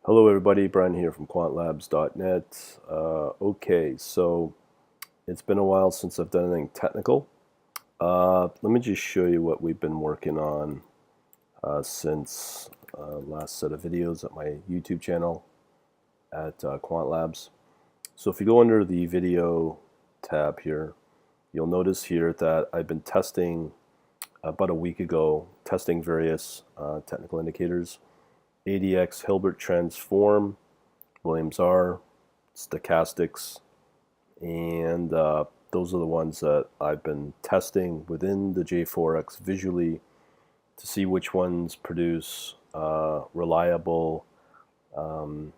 Hello everybody, Brian here from quantlabs.net. Okay, so it's been a while since I've done anything technical. Let me just show you what we've been working on since last set of videos at my YouTube channel at QuantLabs. So if you go under the video tab here, you'll notice here that I've been testing about a week ago, testing various technical indicators. ADX, Hilbert transform, Williams R, Stochastics, and those are the ones that I've been testing within the J4X visually to see which ones produce reliable, well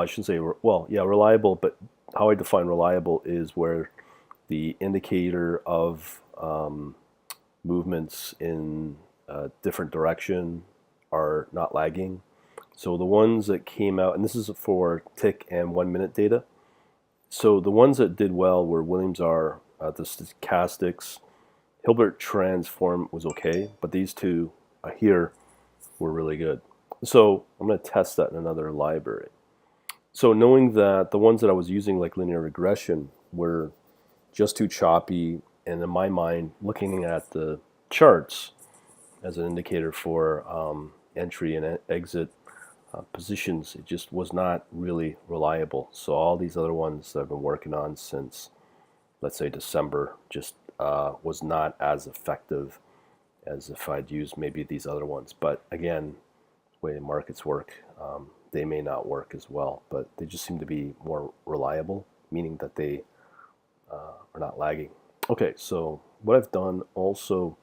I shouldn't say, reliable, but how I define reliable is where the indicator of movements in a different direction are not lagging. So the ones that came out, and this is for tick and 1 minute data. So the ones that did well were Williams R, the Stochastics. Hilbert transform was okay, but these two here were really good. So I'm going to test that in another library. So knowing that the ones that I was using, like linear regression, were just too choppy, and in my mind, looking at the charts as an indicator for entry and exit positions, it just was not really reliable. So all these other ones that I've been working on since, let's say, December, just was not as effective as if I'd used maybe these other ones. But again, the way markets work, they may not work as well, but they just seem to be more reliable, meaning that they are not lagging. Okay, so what I've done also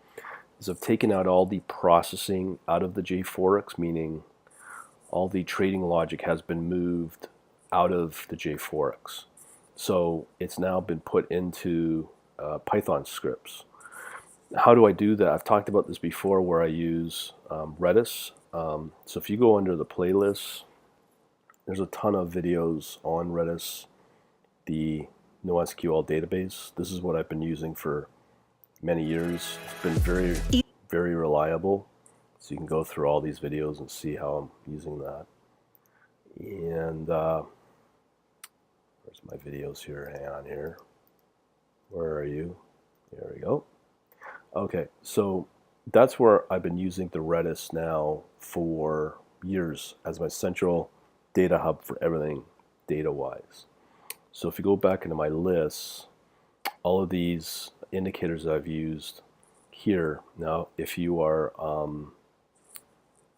is I've taken out all the processing out of the J4X, meaning all the trading logic has been moved out of the J4X. So it's now been put into Python scripts. How do I do that? I've talked about this before where I use Redis. So if you go under the playlist, there's a ton of videos on Redis, the NoSQL database. This is what I've been using for many years. It's been very, very reliable. So you can go through all these videos and see how I'm using that. And where's my videos here? Hang on here. Where are you? There we go. Okay, so that's where I've been using the Redis now for years as my central data hub for everything data-wise. So if you go back into my lists, all of these indicators that I've used here. Now, if you are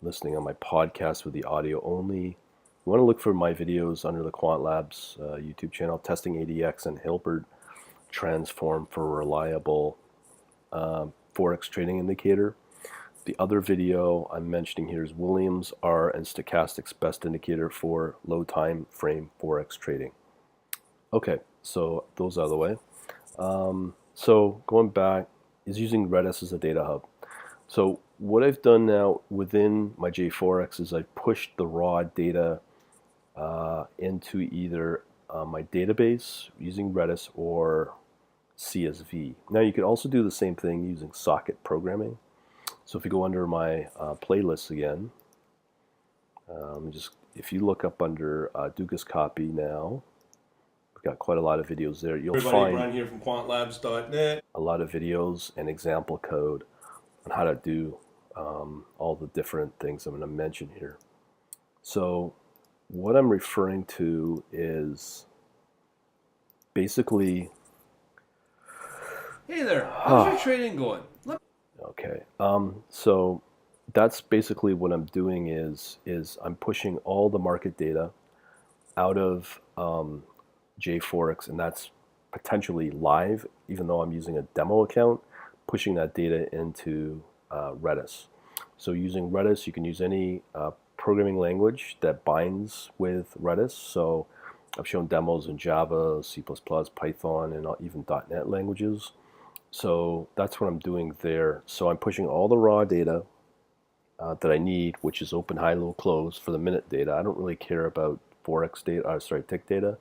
listening on my podcast with the audio only, you want to look for my videos under the QuantLabs YouTube channel, testing ADX and Hilbert transform for reliable Forex trading indicator. The other video I'm mentioning here is Williams R and Stochastics best indicator for low time frame Forex trading. Okay, so those out of the way. So going back is using Redis as a data hub. So what I've done now within my J4X is I've pushed the raw data into either my database using Redis or CSV. Now you can also do the same thing using socket programming. So if you go under my playlists again, if you look up under Dugas copy now, we've got quite a lot of videos there. You'll find Brian here from quantlabs.net. a lot of videos and example code on how to do all the different things I'm going to mention here. So what I'm referring to is basically... Hey there, how's your trading going? Okay, so that's basically what I'm doing is I'm pushing all the market data out of J4X, and that's potentially live, even though I'm using a demo account, pushing that data into Redis. So using Redis, you can use any programming language that binds with Redis. So I've shown demos in Java, C++, Python, and even .NET languages. So that's what I'm doing there. So I'm pushing all the raw data that I need, which is open, high, low, close for the minute data. I don't really care about Forex data, tick data.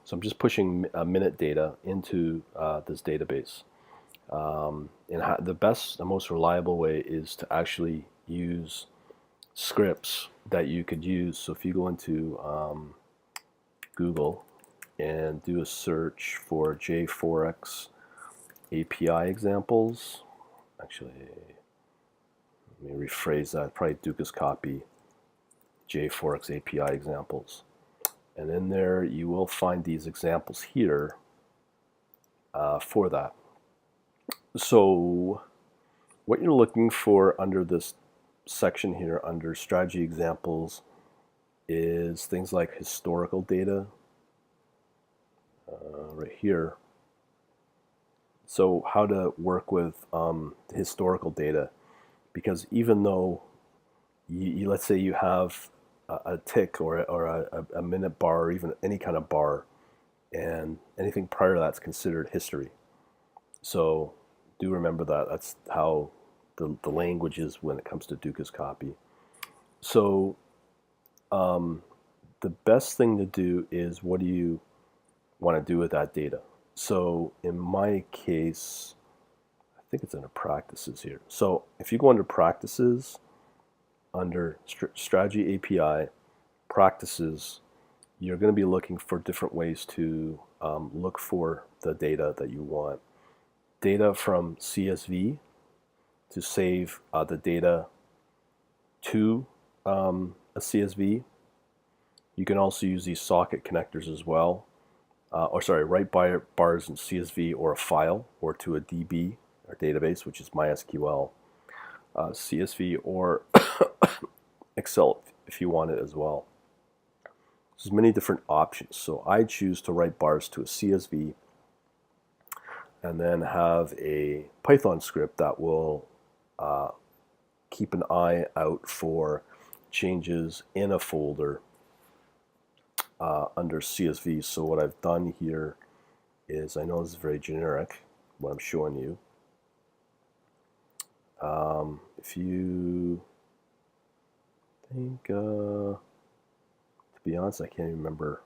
So I'm just pushing minute data into this database. And the most reliable way is to actually use scripts that you could use. So if you go into Google and do a search for J4X API examples, actually, let me rephrase that, probably Dukas copy J4X API examples. And in there, you will find these examples here for that. So what you're looking for under this section here, under strategy examples, is things like historical data, right here. So how to work with historical data, because even though let's say you have a tick or a minute bar or even any kind of bar, and anything prior to that's considered history. So do remember that. That's how the language is when it comes to Dukas copy. So the best thing to do is, what do you want to do with that data? So in my case, I think it's under practices here. So if you go under practices, under strategy API, practices, you're going to be looking for different ways to look for the data that you want. Data from CSV, to save the data to a CSV. You can also use these socket connectors as well. Write bars in CSV or a file, or to a DB or database, which is MySQL, CSV, or Excel if you want it as well. There's many different options. So I choose to write bars to a CSV and then have a Python script that will keep an eye out for changes in a folder under CSV. So what I've done here is, I know this is very generic, what I'm showing you. If you think, to be honest, I can't even remember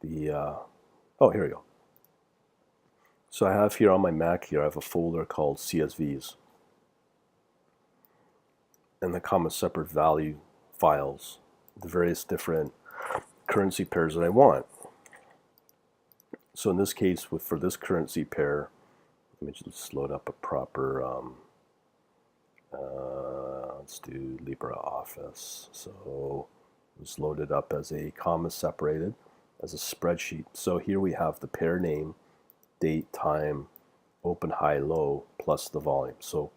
the, oh, here we go. So I have here on my Mac here, I have a folder called CSVs, and the comma separate value files, the various different currency pairs that I want. So in this case, for this currency pair, let me just load up a proper, let's do LibreOffice. So it's loaded up as a comma separated, as a spreadsheet. So here we have the pair name, date, time, open, high, low, plus the volume. So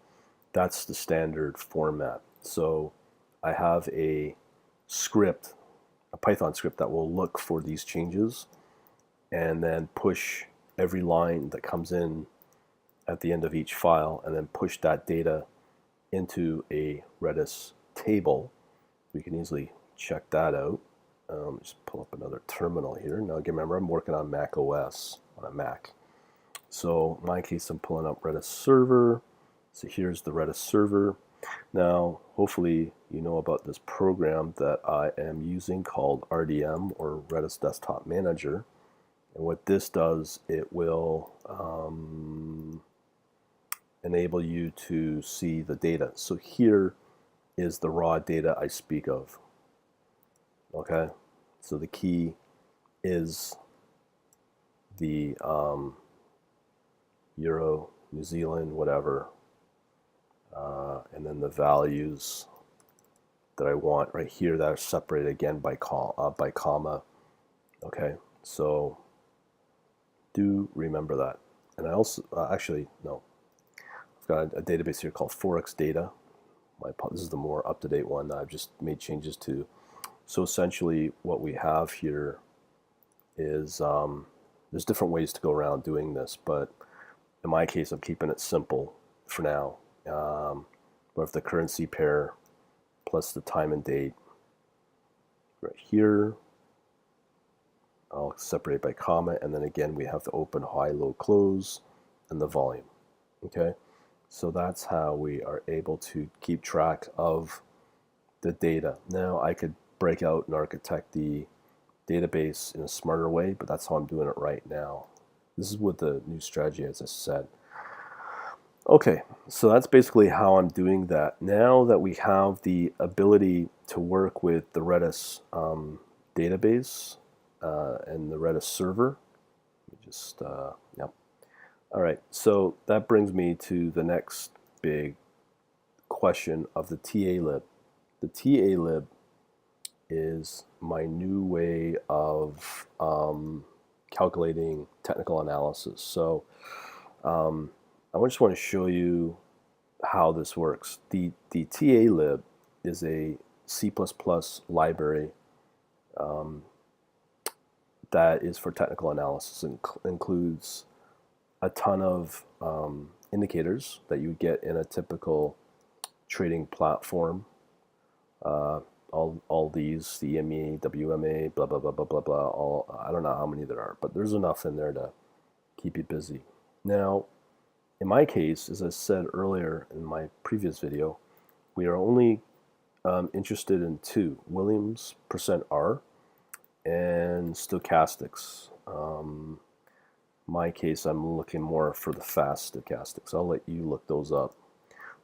that's the standard format. So I have a script, a Python script, that will look for these changes and then push every line that comes in at the end of each file, and then push that data into a Redis table. We can easily check that out. Just pull up another terminal here. Now again, remember, I'm working on Mac OS on a Mac. So in my case, I'm pulling up Redis server. So here's the Redis server. Now, hopefully you know about this program that I am using called RDM, or Redis Desktop Manager. And what this does, it will enable you to see the data. So here is the raw data I speak of. Okay, so the key is the Euro, New Zealand, whatever, and then the values that I want right here that are separated again by comma. Okay, so do remember that. And I also, actually, no, I've got a database here called Forex Data. This is the more up-to-date one that I've just made changes to. So essentially what we have here is, there's different ways to go around doing this, but in my case, I'm keeping it simple for now. We have the currency pair plus the time and date right here. I'll separate by comma, and then again we have the open, high, low, close, and the volume. Okay, so that's how we are able to keep track of the data. Now I could break out and architect the database in a smarter way, but that's how I'm doing it right now. This is with the new strategy, as I said. Okay, so that's basically how I'm doing that. Now that we have the ability to work with the Redis database and the Redis server, yeah. All right, so that brings me to the next big question of the TA Lib. The TA Lib is my new way of calculating technical analysis. So I just want to show you how this works. The TA Lib is a C++ library that is for technical analysis and includes a ton of indicators that you would get in a typical trading platform. All these, the EME, WMA, blah, blah, blah, blah, blah, blah, all, I don't know how many there are, but there's enough in there to keep you busy. Now, in my case, as I said earlier in my previous video, we are only interested in two, Williams %R and stochastics. My case, I'm looking more for the fast stochastics. I'll let you look those up.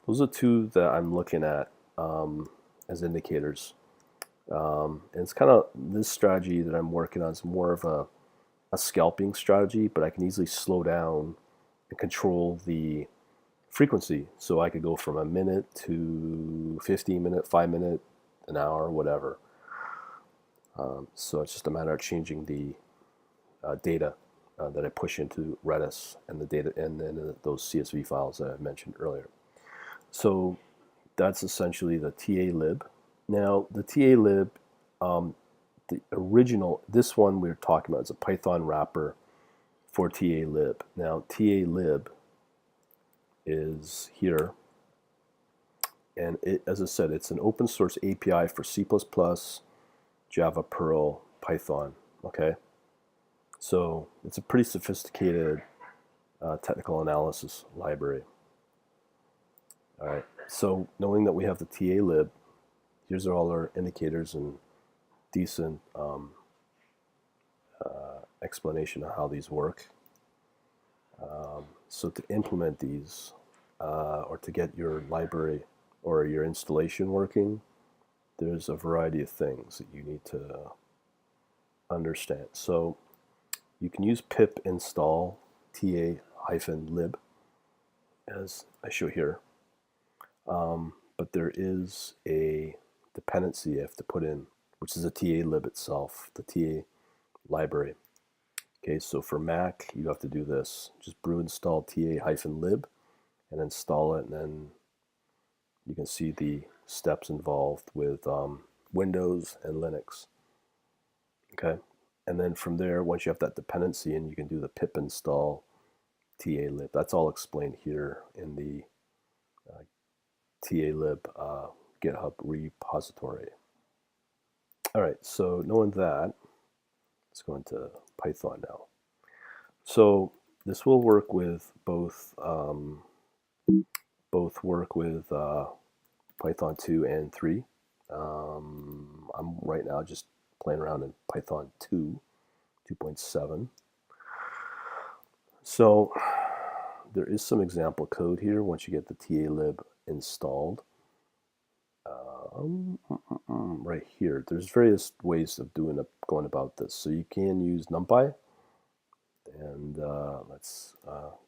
Those are two that I'm looking at as indicators. And it's kind of this strategy that I'm working on is more of a scalping strategy, but I can easily slow down and control the frequency. So I could go from a minute to 15 minute, 5 minute, an hour, whatever. So it's just a matter of changing the data that I push into Redis and the data and then those CSV files that I mentioned earlier. So that's essentially the TA Lib. Now the TA Lib, the original, this one we're talking about is a Python wrapper for TA Lib. Now TA Lib is here, and it, as I said, it's an open source API for C++, Java, Perl, Python. Okay, so it's a pretty sophisticated technical analysis library. All right, so knowing that we have the TA Lib, here's all our indicators and decent explanation of how these work. So to implement these, or to get your library or your installation working, there's a variety of things that you need to understand. So you can use pip install TA-lib as I show here. But there is a dependency you have to put in, which is a TA lib itself, the TA library. Okay, so for Mac, you have to do this. Just brew install TA-lib and install it, and then you can see the steps involved with Windows and Linux. Okay, and then from there, once you have that dependency in, you can do the pip install TA-lib. That's all explained here in the TA-lib GitHub repository. All right, so knowing that, let's go into Python now. So this will work with both work with Python 2 and 3. I'm right now just playing around in Python 2, 2.7. So there is some example code here once you get the TA lib installed. Right here, there's various ways of going about this. So you can use NumPy, and let's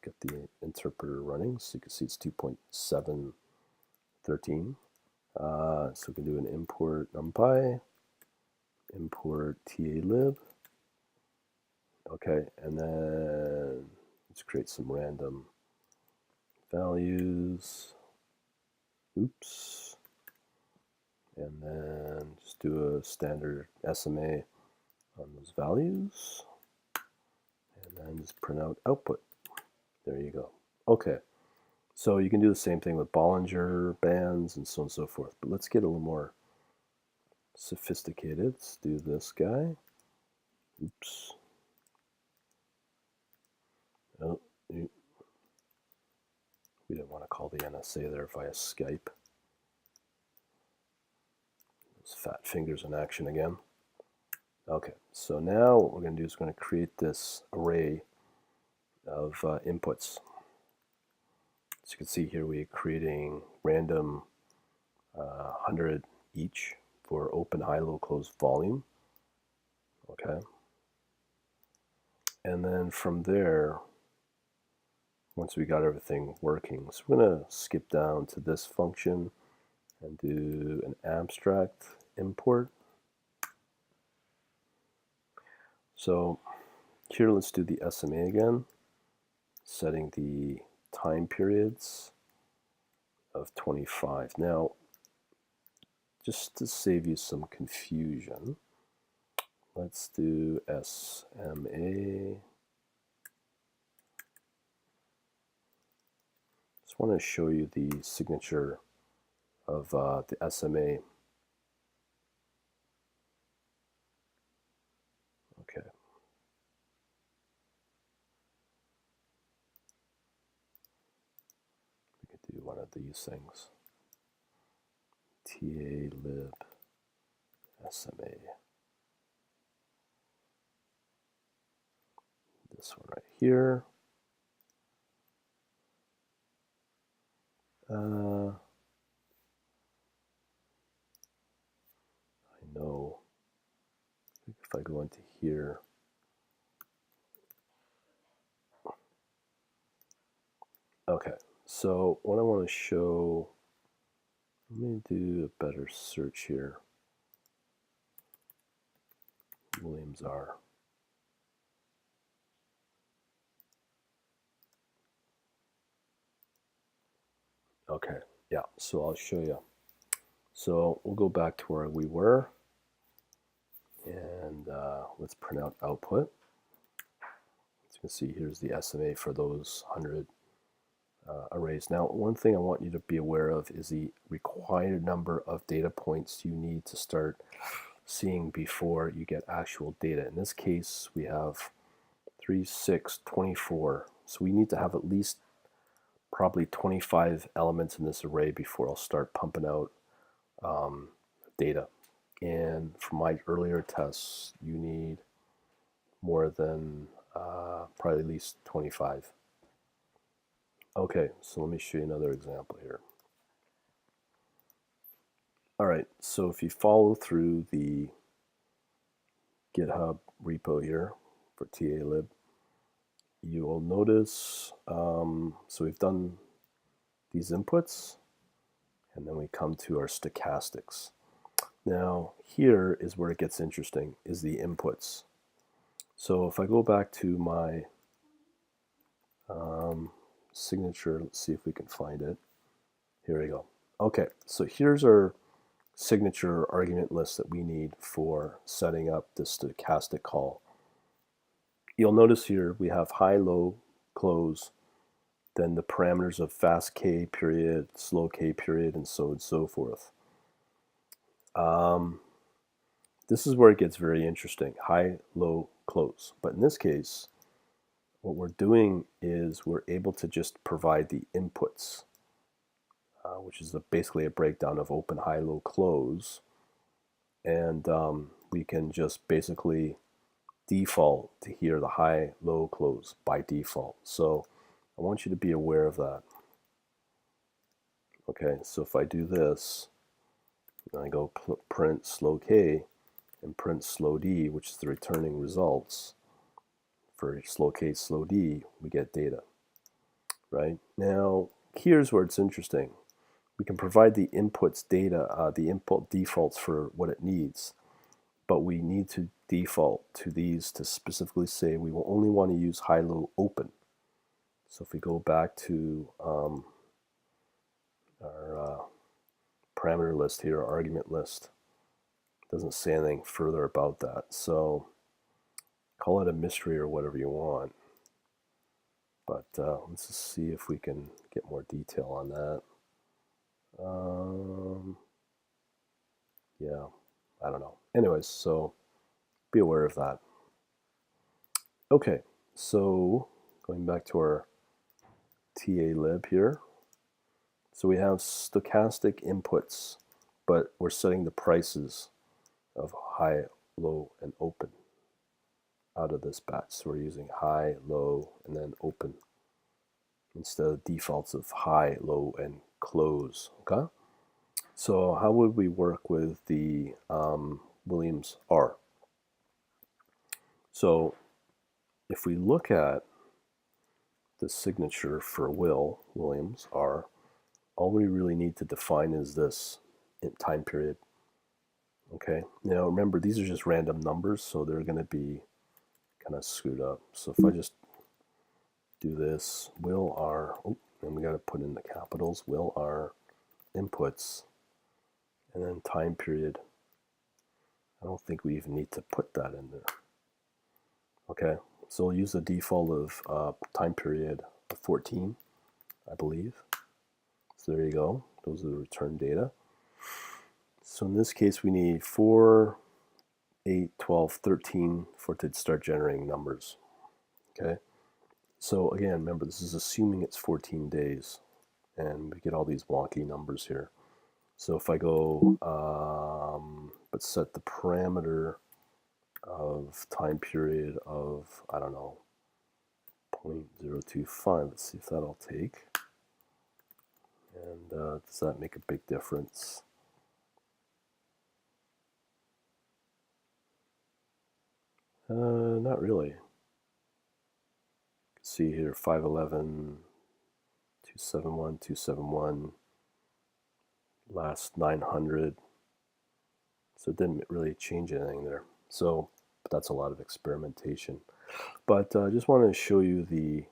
get the interpreter running. So you can see it's 2.713. So we can do an import NumPy, import TA-lib. Okay, and then let's create some random values. Oops. And then just do a standard SMA on those values. And then just print out output. There you go. Okay. So you can do the same thing with Bollinger bands and so on and so forth. But let's get a little more sophisticated. Let's do this guy. Oops. Oh, we didn't want to call the NSA there via Skype. Those fat fingers in action again. Okay, so now what we're going to do is we're going to create this array of inputs. As you can see here, we're creating random 100 each for open, high, low, close volume. Okay. And then from there, once we got everything working, so we're going to skip down to this function and do an abstract import. So here, let's do the SMA again, setting the time periods of 25. Now, just to save you some confusion, let's do SMA. Just want to show you the signature of the SMA. Okay. We could do one of these things. TA Lib SMA. This one right here. I know if I go into here, okay, so what I want to show, let me do a better search here. Williams R. Okay, yeah, so I'll show you. So we'll go back to where we were, and let's print out output. As you can see, here's the SMA for those 100 arrays. Now, one thing I want you to be aware of is the required number of data points you need to start seeing before you get actual data. In this case, we have 3, 6, 24. So we need to have at least probably 25 elements in this array before I'll start pumping out data. And from my earlier tests, you need more than probably at least 25. Okay, so let me show you another example here. All right, so if you follow through the GitHub repo here for TA Lib, you will notice, so we've done these inputs, and then we come to our stochastics. Now, here is where it gets interesting, is the inputs. So if I go back to my signature, let's see if we can find it. Here we go. Okay, so here's our signature argument list that we need for setting up this stochastic call. You'll notice here we have high, low, close, then the parameters of fast K period, slow K period, and so forth. This is where it gets very interesting, high, low, close. But in this case, what we're doing is we're able to just provide the inputs, which is basically a breakdown of open, high, low, close. And we can just basically default to here the high, low, close by default. So I want you to be aware of that. Okay, so if I do this, and I go print slow K and print slow D, which is the returning results for slow K, slow D, we get data. Right? Now, here's where it's interesting. We can provide the inputs data, the input defaults for what it needs, but we need to default to these to specifically say we will only want to use high, low, open. So if we go back to our parameter list here, argument list, it doesn't say anything further about that. So call it a mystery or whatever you want. But let's just see if we can get more detail on that. Yeah, I don't know. Anyways, so be aware of that. Okay, so going back to our TA Lib here. So we have stochastic inputs, but we're setting the prices of high, low, and open out of this batch. So we're using high, low, and then open. instead of defaults of high, low, and close. Okay. So how would we work with the Williams R? So if we look at the signature for Williams R, all we really need to define is this time period. Okay, now remember, these are just random numbers, so they're going to be kind of screwed up. So if I just do this, will R, oh, and we got to put in the capitals, will R inputs, and then time period. I don't think we even need to put that in there. Okay, so we'll use the default of time period of 14, I believe. So there you go. Those are the return data. So in this case, we need 4, 8, 12, 13 for it to start generating numbers. Okay. So again, remember, this is assuming it's 14 days, and we get all these wonky numbers here. So if I go, but set the parameter of time period of, I don't know, 0.025. Let's see if that'll take. And does that make a big difference? Not really. See here, 511, 271, 271, last 900. So it didn't really change anything there. So but that's a lot of experimentation. But I just wanted to show you the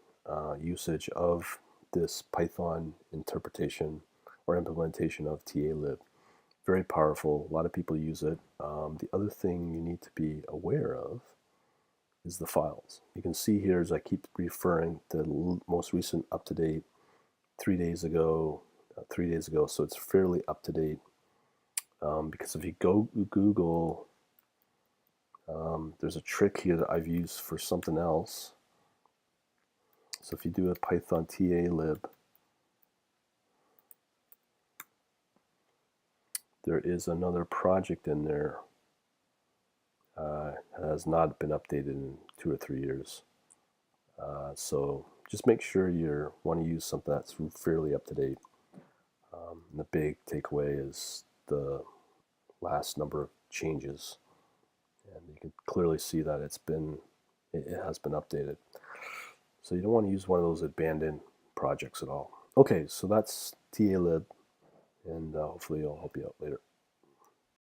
usage of this Python interpretation or implementation of TA Lib. Very powerful. A lot of people use it. The other thing you need to be aware of is the files. You can see here, as I keep referring to the most recent up-to-date 3 days ago, so it's fairly up-to-date. Because if you go Google, there's a trick here that I've used for something else. So if you do a Python TA Lib, there is another project in there. Has not been updated in 2 or 3 years. So just make sure you want to use something that's fairly up to date. The big takeaway is the last number of changes, and you can clearly see that it has been updated. So you don't want to use one of those abandoned projects at all. Okay, so that's TA Lib, and hopefully it'll help you out later.